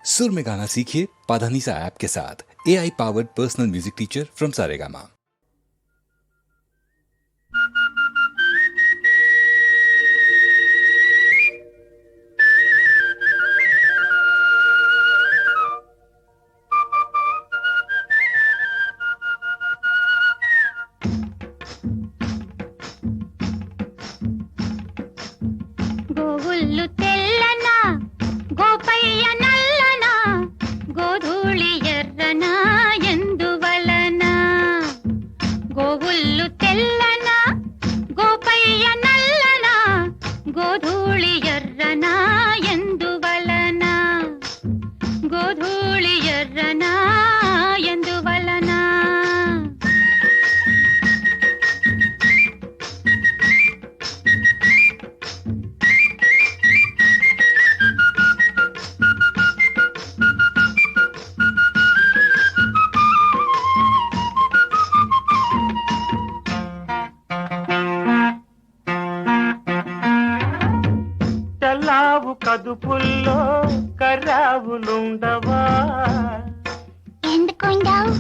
सुर में गाना सीखिए पाधानीसा ऐप के साथ। AI powered personal music teacher from Saregama. గోవుల్లు తెల్లన గోపయ్య నల్లన గోధూళి ఎర్రన ఎందువలన గోవుల్లు తెల్లన గోపయ్య నల్లన గోధూళి ఎర్రన ఎందువలన గోధూళి ఎర్రన ఎందువలన తెల్లావు కదుపుల్లో కర్రావులుండవా ఎందుకుండవు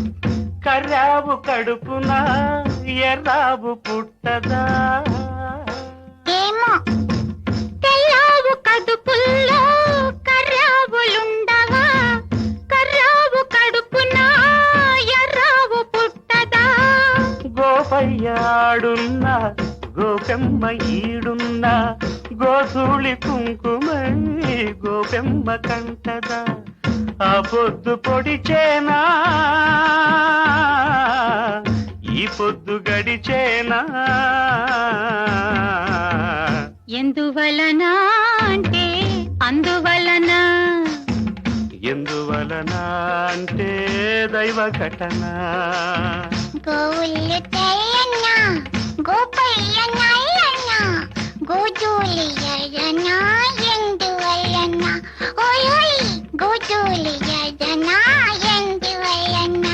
కర్రావు కడుపున ఎర్రావు పుట్టదా ఏమో తెల్లావు కదుపుల్లో కర్రావులుండవా కర్రావు కడుపున ఎర్రావు పుట్టదా గోపయ్యాడున్నా గోపెమ్మ ఈడున్నా గోధూళి కుంకుమై గోపెమ్మ కంటదా ఆ పొద్దు పొడిచేనా ఈ పొద్దు గడిచేనా ఎందువలన అంటే అందువలన ఎందువలన అంటే దైవ ఘటన గోవుల్లు తెల్లన్న గోపయ్య నల్లన్న గోధూళి ఎర్రన ఎందువలన ఓయ్ ఓయ్ గోధూళి ఎర్రన ఎందువలన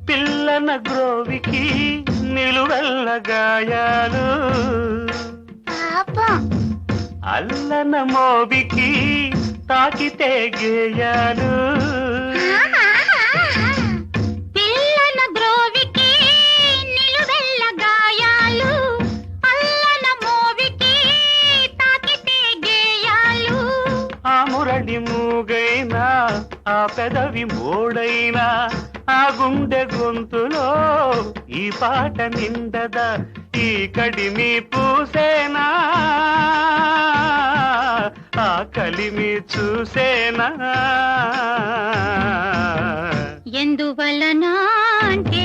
పిల్లన గ్రోవికి నిలువెల్ల గాయాలు పాపం అల్లన మోబికి తాకితే గేయాలు పిల్లన గ్రోవికి నిలువెల్ల గాయాలు అల్లన మోవికి తాకితే గేయాలు ఆ మురళి మూగైనా ఆ పెదవి మోడైనా ఆ గుండె గొంతులో ఈ పాట నిండదా ఈ కడిమి పూసేనా ఆ కలిమి చూసేనా ఎందువలన అంటే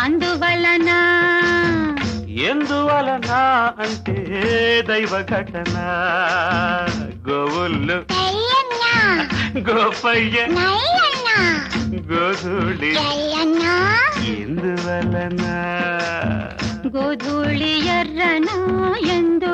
అందువలన ఎందువలన అంటే దైవ ఘటన గోవుల్లు తెల్లన్న గోపయ్య నల్లన్న గోధూళి ఎర్రన ఎందువలన గోధూళి ఎర్రన ఎందు